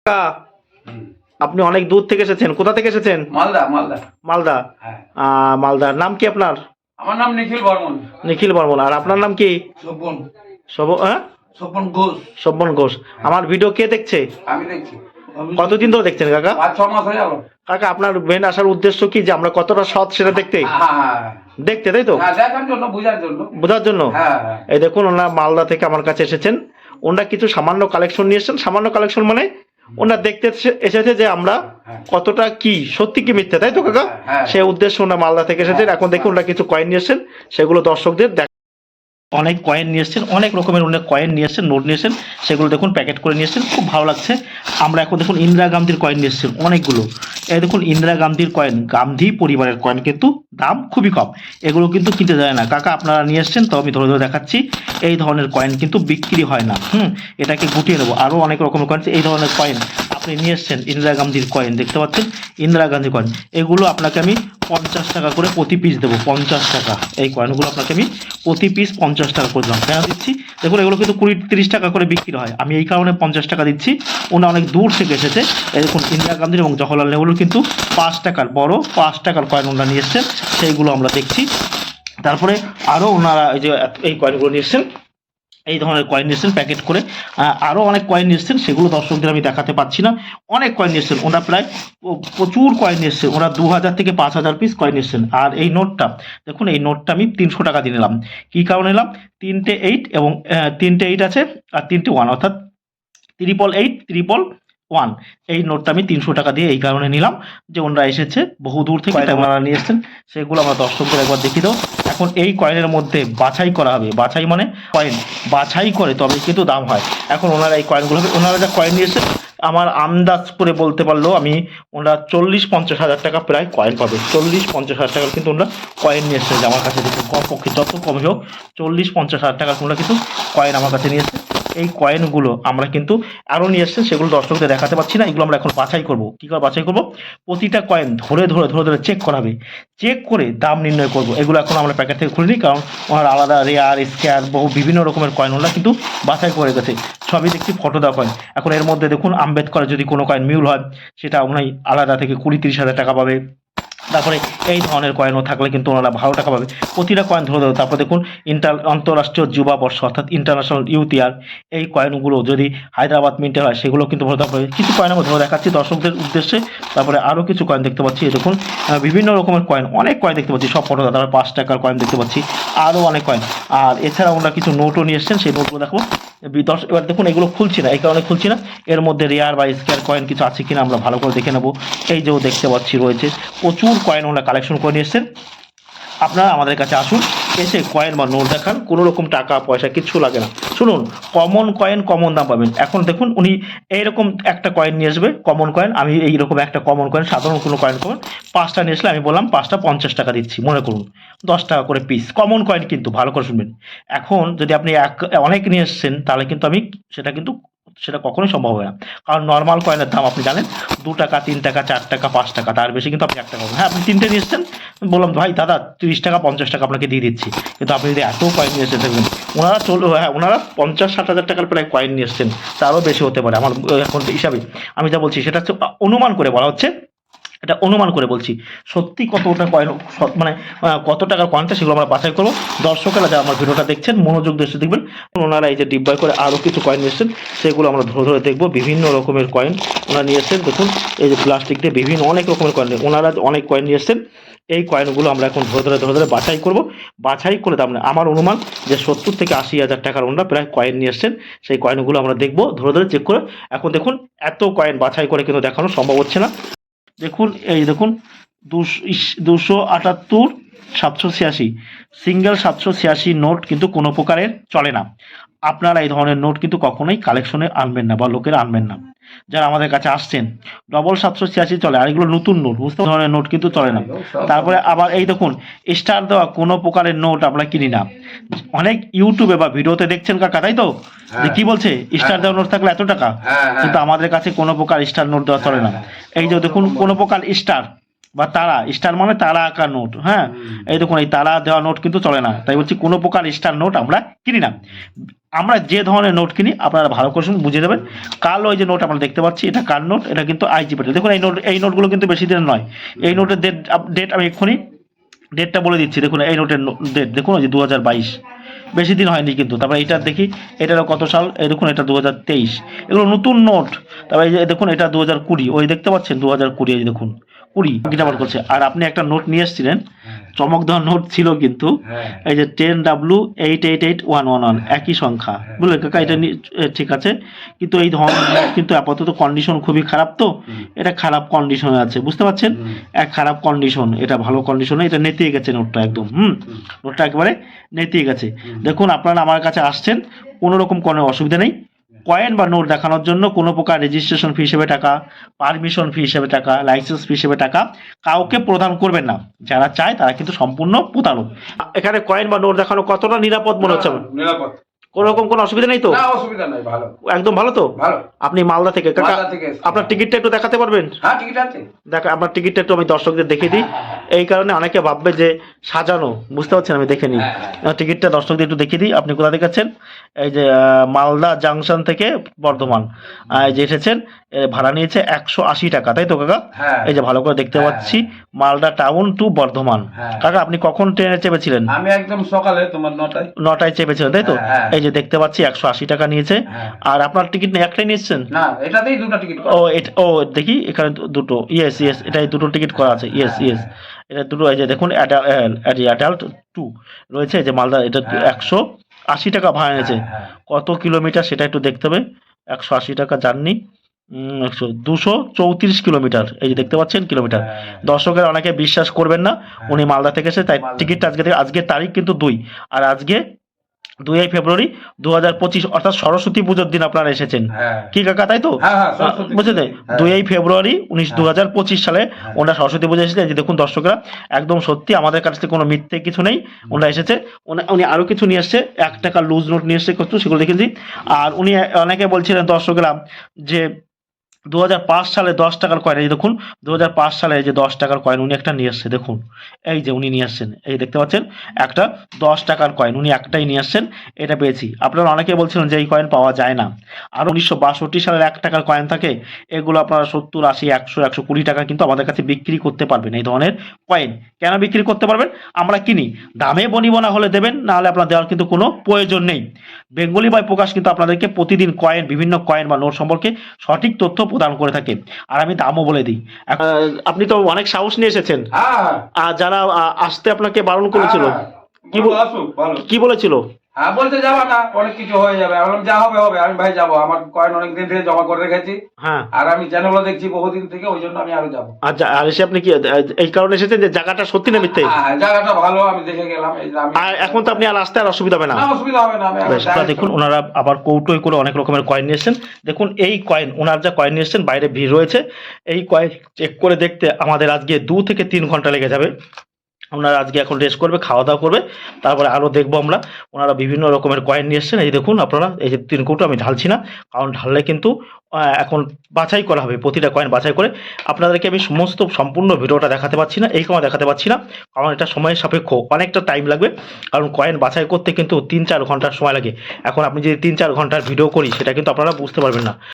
কাকা, হুম। আপনি অনেক দূর থেকে এসেছেন, কোথা থেকে এসেছেন? মালদা মালদা। মালদা। হ্যাঁ। মালদার নাম কি আপনার? আমার নাম নিখিল বর্মন। নিখিল বর্মন। আর আপনার নাম কি? স্বপন। হ্যাঁ, স্বপন ঘোষ। শোভন ঘোষ। আমার ভিডিও কে দেখছে? আমি দেখছি। কতদিন ধরে দেখছেন কাকা? 5-6 মাস হয়ে গেল। কাকা, আপনার মেন আসার উদ্দেশ্য কি, যে আমরা কতটা সৎ সেটা দেখতে দেখতে তাই তো? হ্যাঁ, দেখার জন্য, বোঝার জন্য। বোঝার জন্য। হ্যাঁ হ্যাঁ। এই দেখুন, ওনারা মালদা থেকে আমার কাছে এসেছেন। ওনারা কিছু সামান্য কালেকশন নিয়ে এসেছেন। সামান্য কালেকশন মানে ওনারা দেখতে এসেছে যে আমরা কতটা কি সত্যি কি মিথ্যে, তাই তো কাকা? হ্যাঁ। সেই উদ্দেশ্যে ওনারা মালদা থেকে এসেছেন। এখন দেখুন ওনারা কিছু কয়েন নিয়ে এসেছেন, সেগুলো দর্শকদের অনেক কয়েন নিয়ে এসেছেন, অনেক রকমের অনেক কয়েন নিয়ে এসেছেন, নোট নিয়ে এসেছেন, সেগুলো দেখুন প্যাকেট করে নিয়ে এসেছেন, খুব ভালো লাগছে। আমরা এখন দেখুন ইন্দিরা গান্ধীর কয়েন নিয়ে এসেছেন অনেকগুলো। এই দেখুন ইন্দিরা গান্ধীর কয়েন, গান্ধী পরিবারের কয়েন, কিন্তু দাম খুবই কম, এগুলো কিন্তু কিনতে যায় না। কাকা আপনারা নিয়ে এসেছেন তো আমি ধরে ধরে দেখাচ্ছি। এই ধরনের কয়েন কিন্তু বিক্রি হয় না। এটাকে গুটিয়ে নেবো। আরও অনেক রকমের কয়েন, এই ধরনের কয়েন আপনি নিয়ে এসেছেন। ইন্দিরা গান্ধীর কয়েন দেখতে পাচ্ছেন, ইন্দিরা গান্ধীর কয়েন, এগুলো আপনাকে আমি 50 টাকা করে প্রতি পিস দেবো। 50 টাকা। এই কয়েনগুলো আপনাকে আমি প্রতি পিস 50 টাকা করে দিলাম। কেন দিচ্ছি দেখুন, এগুলো কিন্তু 20-30 টাকা করে বিক্রি হয়, আমি এই কারণে 50 টাকা দিচ্ছি। ওনারা অনেক দূর থেকে এসেছে। এই দেখুন ইন্দিরা গান্ধীর এবং জওহরলাল নেহরুর কিন্তু 5 টাকার বড় 5 টাকার কয়েন ওনারা নিয়ে এসছেন, সেইগুলো আমরা দেখছি। তারপরে আরও ওনারা এই কয়েনগুলো নিয়ে এসছেন, এই ধরনের কয়েন নিয়েছেন প্যাকেট করে। আরও অনেক কয়েন নিয়েছেন, সেগুলো দর্শকদের আমি দেখাতে পাচ্ছি না। অনেক কয়েন নিয়েছেন ওরা, প্রায় প্রচুর কয়েন নিয়েছেন ওরা, 2000 থেকে 5000 পিস কয়েন নিয়েছেন। আর এই নোটটা দেখুন, এই নোটটা আমি 300 টাকা দিয়ে নিলাম। কী কারণে নিলাম? 3টে 8 এবং 3টে 8 আছে আর 3টে 1, অর্থাৎ 88811। এই নোটটা আমি 300 টাকা দিয়ে এই কারণে নিলাম যে ওনারা এসেছে বহু দূর থেকে, তাই ওনারা নিয়ে এসেছেন, সেগুলো আমরা দর্শকদের একবার দেখিয়ে দাও। এখন এই কয়েনের মধ্যে বাছাই করা হবে, বাছাই মানে কয়েন বাছাই করে তবে কিন্তু দাম হয়। এখন ওনারা এই কয়েনগুলো, ওনারা যা কয়েন নিয়েছে, আমার আন্দাজ করে বলতে পারলো আমি, ওনারা 40-50 হাজার টাকা প্রায় কয়েন পাবে। 40-50 হাজার টাকার কিন্তু ওনারা কয়েন নিয়ে এসছে, যে আমার কাছে দেখুন, কমপক্ষে যত কমই হোক 40-50 হাজার টাকার ওনারা কিন্তু কয়েন আমার কাছে নিয়ে এসছে। এই কয়েনগুলো আমরা কিন্তু আরও নিয়ে এসছেন, সেগুলো দর্শকদের দেখাতে পাচ্ছি না। এগুলো আমরা এখন বাছাই করব। কী করে বাছাই করব? প্রতিটা কয়েন ধরে ধরে ধরে ধরে চেক করাবে, চেক করে দাম নির্ণয় করব। এগুলো এখন আমরা প্যাকেট থেকে খুলে নিই, কারণ ওনার আলাদা রেয়ার, স্কেয়ার, বহু বিভিন্ন রকমের কয়েন ওনারা কিন্তু বাছাই করে গেছে। সবই দেখছি ফটো দেওয়া কয়েন। এখন এর মধ্যে দেখুন আম্বেদকরের যদি কোনো কয়েন মিউল হয়, সেটা ওনাই আলাদা থেকে 20-30 হাজার টাকা পাবে। তারপরে এই ধরনের কয়েনও থাকলে কিন্তু ওনারা ভালো টাকা পাবে। প্রতিটা কয়েন ধরে ধরে, তারপর দেখুন আন্তঃরাষ্ট্রীয় যুবা বর্ষ, অর্থাৎ ইন্টারন্যাশনাল ইউথ ইয়ার, এই কয়েনগুলো যদি হায়দ্রাবাদ মিন্টে হয়, সেগুলো কিন্তু ধরে দেওয়া হবে। কিছু কয়েন আমি ধরে দেখাচ্ছি দর্শকদের উদ্দেশ্যে। তারপরে আরও কিছু কয়েন দেখতে পাচ্ছি, এই দেখুন বিভিন্ন রকমের কয়েন, অনেক কয়েন দেখতে পাচ্ছি, সব ফটো। তারপরে 5 টাকার কয়েন দেখতে পাচ্ছি, আরও অনেক কয়েন। আর এছাড়া ওনারা কিছু নোটও নিয়ে এসছেন, সেই নোটগুলো দেখো। এবার দেখুন, এগুলো খুলছি না, এই কারণে খুলছি না, এর মধ্যে রেয়ার বা স্কেয়ার কয়েন কিছু আছে কিনা আমরা ভালো করে দেখে নেব। এই যে দেখতে পাচ্ছি রয়েছে প্রচুর কয়েন ওনারা কালেকশন করে নিয়ে এসছেন। আপনারা আমাদের কাছে আসুন, এসে কয়েন বা নোট দেখান, কোনো রকম টাকা পয়সা কিচ্ছু লাগে না। শুনুন, কমন কয়েন কমন দাম পাবেন। এখন দেখুন উনি এইরকম একটা কয়েন নিয়ে আসবে, কমন কয়েন। আমি এইরকম একটা কমন কয়েন, সাধারণ কোনো কয়েন কমন 5টা নিয়ে আসলে আমি বললাম 5টা 50 টাকা দিচ্ছি, মনে করুন 10 টাকা করে পিস কমন কয়েন, কিন্তু ভালো করে শুনবেন। এখন যদি আপনি অনেক নিয়ে এসছেন, তাহলে কিন্তু আমি সেটা কখনোই সম্ভব হবে না, কারণ নর্মাল কয়েনের দাম আপনি জানেন 2 টাকা, 3 টাকা, 4 টাকা, 5 টাকা, তার বেশি কিন্তু আপনি 1 টাকা পাবেন। হ্যাঁ, আপনি 3টে নিয়ে এসছেন, বললাম ভাই দাদা 30 টাকা 50 টাকা আপনাকে দিয়ে দিচ্ছি, কিন্তু আপনি যদি এত কয়েন নিয়ে এসে থাকবেন, ওনারা 50-60 হাজার টাকার প্রায় কয়েন নিয়ে এসছেন, তারও বেশি হতে পারে আমার এখন হিসাবে। আমি যা বলছি সেটা হচ্ছে অনুমান করে বলা হচ্ছে, এটা অনুমান করে বলছি। সত্যি কতটা কয়েন, মানে কত টাকার কয়েনটা, সেগুলো আমরা বাছাই করবো। দর্শকেরা যারা আমার ভিডিওটা দেখছেন, মনোযোগ দিয়ে দেখবেন। ওনারা এই যে ডিব্বায় করে আরও কিছু কয়েন নিয়ে এসেছেন, সেগুলো আমরা ধরে ধরে দেখবো। বিভিন্ন রকমের কয়েন ওনারা নিয়ে এসেছেন, দেখুন এই যে প্লাস্টিক দিয়ে বিভিন্ন অনেক রকমের কয়েন, ওনারা অনেক কয়েন নিয়ে এসেছেন। এই কয়েনগুলো আমরা এখন ধরে ধরে বাছাই করব। বাছাই করে দাম না, আমার অনুমান যে 70 থেকে 80 হাজার টাকার ওনারা প্রায় কয়েন নিয়ে এসেছেন। সেই কয়েনগুলো আমরা দেখবো ধরে ধরে চেক করে। এখন দেখুন, এত কয়েন বাছাই করে কিন্তু দেখানো সম্ভব হচ্ছে না। দেখুন এই দেখুন 278, 786, সিঙ্গেল 786 নোট কিন্তু কোনো প্রকারের চলে না। আপনারা এই ধরনের নোট কিন্তু কখনোই কালেকশনে আনবেন না, বা লোকেরা আনবেন না যারা আমাদের কাছে আসছেন। ডবল 786 চলে, আর এগুলো নতুন নোট, বুঝতে ধরনের নোট কিন্তু চলে না। তারপরে আবার এই দেখুন, স্টার দেওয়া কোনো প্রকারের নোট আমরা কিনি না। অনেক ইউটিউবে বা ভিডিওতে দেখছেন কাকা, তাই তো, যে কি বলছে স্টার দেওয়া নোট থাকলে এত টাকা, কিন্তু আমাদের কাছে কোনো প্রকার স্টার নোট দেওয়া চলে না। এই যে দেখুন, কোনো প্রকার স্টার বা তারা, স্টার মানে তারা আঁকা নোট, হ্যাঁ, এই দেখুন এই তারা দেওয়া নোট কিন্তু চলে না। তাই বলছি কোনো প্রকার স্টার নোট আমরা কিনি না। আমরা যে ধরনের নোট কিনি আপনারা ভালো করে শুনুন, বুঝে দেবেন। কাল ওই যে নোট আমরা দেখতে পাচ্ছি, এটা কার নোট? এটা কিন্তু আইজি প্যাটেল। দেখুন এই নোটগুলো কিন্তু বেশি দিন নয়। এই নোটের ডেট আমি এক্ষুনি ডেটটা বলে দিচ্ছি। দেখুন এই নোটের ডেট দেখুন, ওই যে 2022, বেশি দিন হয়নি কিন্তু। তারপরে এইটা দেখি, এটারও কত সাল, এই দেখুন এটা 2023, এগুলো নতুন নোট। তারপরে এই যে দেখুন এটা 2020, ওই দেখতে পাচ্ছেন 2020, এই দেখুন 20 গিটাবার করছে। আর আপনি একটা নোট নিয়ে এসেছিলেন, চমক দেওয়ার নোট ছিল কিন্তু, এই যে 10W888111, একই সংখ্যা, বুঝলেন কাকা? এটা ঠিক আছে, কিন্তু এই ধরনের নোট কিন্তু আপাতত কন্ডিশন খুবই খারাপ, তো এটা খারাপ কন্ডিশনে আছে, বুঝতে পারছেন? এক খারাপ কন্ডিশন, এটা ভালো কন্ডিশনে, এটা নেতিয়ে গেছে নোটটা একদম। নোটটা একেবারে নেতিয়ে গেছে। দেখুন আপনারা আমার কাছে আসছেন, কোনো রকম কোনো অসুবিধা নেই। কয়েন বা নোট দেখানোর জন্য কোনো প্রকার রেজিস্ট্রেশন ফি হিসেবে টাকা, পারমিশন ফি হিসেবে টাকা, লাইসেন্স ফি হিসেবে টাকা কাউকে প্রদান করবেন না। যারা চায় তারা কিন্তু সম্পূর্ণ প্রতারক। এখানে কয়েন বা নোট দেখানো কতটা নিরাপদ মনে হচ্ছে আমার? নিরাপদ, কোনো রকম কোনো অসুবিধা নেই তো? না অসুবিধা নাই, ভালো, একদম ভালো তো? ভালো। আপনি মালদা থেকে কাকা, মালদা থেকে এসেছি। আপনার টিকিটটা একটু দেখাতে পারবেন? হ্যাঁ টিকিট আছে। দেখা আপনার টিকিটটা একটু আমি দর্শকদের দেখিয়ে দিই। এই কারণে অনেকে ভাববে যে সাজানো, বুঝতে পারছেন? আমি দেখে নিই টিকিটটা দর্শকদের একটু দেখিয়ে দিই। আপনি কোথা থেকে আছেন? এই যে মালদা জাংশন থেকে বর্ধমান এই যে এসেছেন, ভাড়া নিয়েছে 180 টাকা, তাই তো কাকা? হ্যাঁ। এই যে ভালো করে দেখতে পাচ্ছি, মালদা টাউন টু বর্ধমান। হ্যাঁ। কাকা আপনি কখন ট্রেনে চেপেছিলেন? আমি একদম সকালে তোমার 9টায়। 9টায় চেপেছিলেন, তাই তো? হ্যাঁ। এই যে দেখতে পাচ্ছি 180 টাকা নিয়েছে। হ্যাঁ। আর আপনার টিকিট নেই, একটাই নিয়েছেন? না এটাতেই দুটো টিকিট। ও দেখি এখানে দুটো, ইয়েস এটাই দুটো টিকিট করা আছে, ইয়েস এটা দুটো। এই যে দেখুন অ্যাডাল্ট 2 রয়েছে, এই যে মালদা, এটা 180 টাকা ভাড়া নিয়েছে। কত কিলোমিটার সেটা একটু দেখতে হবে। 180 টাকা জার্নি, 234 কিলোমিটার, এই যে দেখতে পাচ্ছেন কিলোমিটার। দর্শকের অনেকে বিশ্বাস করবেন না, উনি মালদা থেকে এসে, তাই টিকিটটা আজকের তারিখ কিন্তু 2, আর আজকে 2 ফেব্রুয়ারি 2025, অর্থাৎ সরস্বতী পুজোর দিন আপনারা এসেছেন, কি কাকা? তাই তো? বুঝলেন? 2 ফেব্রুয়ারি 2025 সালে ওনারা সরস্বতী পুজো এসেছে। এই যে দেখুন দর্শকরা, একদম সত্যি, আমাদের কাছে কোনো মিথ্যে কিছু নেই। ওনারা এসেছে, উনি আরো কিছু নিয়ে এসছে, 1 টাকা লুজ নোট নিয়ে এসছে, কত সেগুলো দেখেছি। আর উনি অনেকে বলছিলেন দর্শকরা যে 2005 সালে 10 টাকার কয়েন, এই দেখুন 2005 সালে এই যে 10 টাকার কয়েন উনি একটা নিয়ে আসছে, দেখুন এই যে উনি নিয়ে আসছেন, এই দেখতে পাচ্ছেন একটা 10 টাকার কয়েন উনি একটাই নিয়ে আসছেন, এটা পেয়েছি। আপনারা অনেকে বলছিলেন যে এই কয়েন পাওয়া যায় না। আর 1962 সালের 1 টাকার কয়েন থাকে, এগুলো আপনারা 70, 80, 100, 120 টাকা কিন্তু আমাদের কাছে বিক্রি করতে পারবেন। এই ধরনের কয়েন কেন বিক্রি করতে পারবেন? আমরা কিনি, দামে বনিবনা হলে দেবেন, না হলে আপনার দেওয়ার কিন্তু কোনো প্রয়োজন নেই। বেঙ্গলি বাই প্রকাশ কিন্তু আপনাদেরকে প্রতিদিন বিভিন্ন কয়েন বা নোট সম্পর্কে সঠিক তথ্য প্রদান করে থাকে, আর আমি দামও বলে দিই। আপনি তো অনেক সাহস নিয়ে এসেছেন, আর যারা আসতে আপনাকে বারণ করেছিল কি বলেছিল? হ্যাঁ বলতে যাবা না, অনেক কিছু হয়ে যাবে। আমি বললাম যা হবে হবে, আমি ভাই যাবো, আমার কয়েন অনেক দিন থেকে জমা করে রেখেছি। হ্যাঁ, আর আমি চ্যানেলও দেখছি বহুদিন থেকে, ওই জন্য আমি আরো যাবো। আচ্ছা, আর এসে আপনি কি এই কারণে এসেছেন যে জায়গাটা সত্যি না মিথ্যে? হ্যাঁ জায়গাটা ভালো, আমি দেখে গেলাম। আর এখন তো আপনি আর আসতে আর অসুবিধা হবে না? অসুবিধা হবে না। দেখুন ওনারা আবার কৌটোয় করে অনেক রকমের কয়েন নিয়ে এসেছেন। দেখুন এই কয়েন, ওনার যা কয়েন নিয়ে এসেছেন, বাইরে ভিড় রয়েছে, এই কয়েন চেক করে দেখতে আমাদের আজকে 2 থেকে 3 ঘন্টা লেগে যাবে। ওনারা আজকে এখন রেস্ট করবে, খাওয়া দাওয়া করবে, তারপরে আরও দেখবো আমরা। ওনারা বিভিন্ন রকমের কয়েন নিয়ে এসছেন, এই দেখুন আপনারা, এই যে 3 কৌটো আমি ঢালছি না, কারণ ঢাললে কিন্তু এখন বাছাই করা হবে, প্রতিটা কয়েন বাছাই করে। আপনাদেরকে আমি সম্পূর্ণ ভিডিওটা দেখাতে পারছি না, এই কারণে দেখাতে পারছি না, কারণ এটা সময়ের সাপেক্ষ, অনেকটা টাইম লাগবে, কারণ কয়েন বাছাই করতে কিন্তু 3-4 ঘন্টার সময় লাগে। এখন আপনি যদি 3-4 ঘন্টার ভিডিও করি, সেটা কিন্তু আপনারা বুঝতে পারবেন না।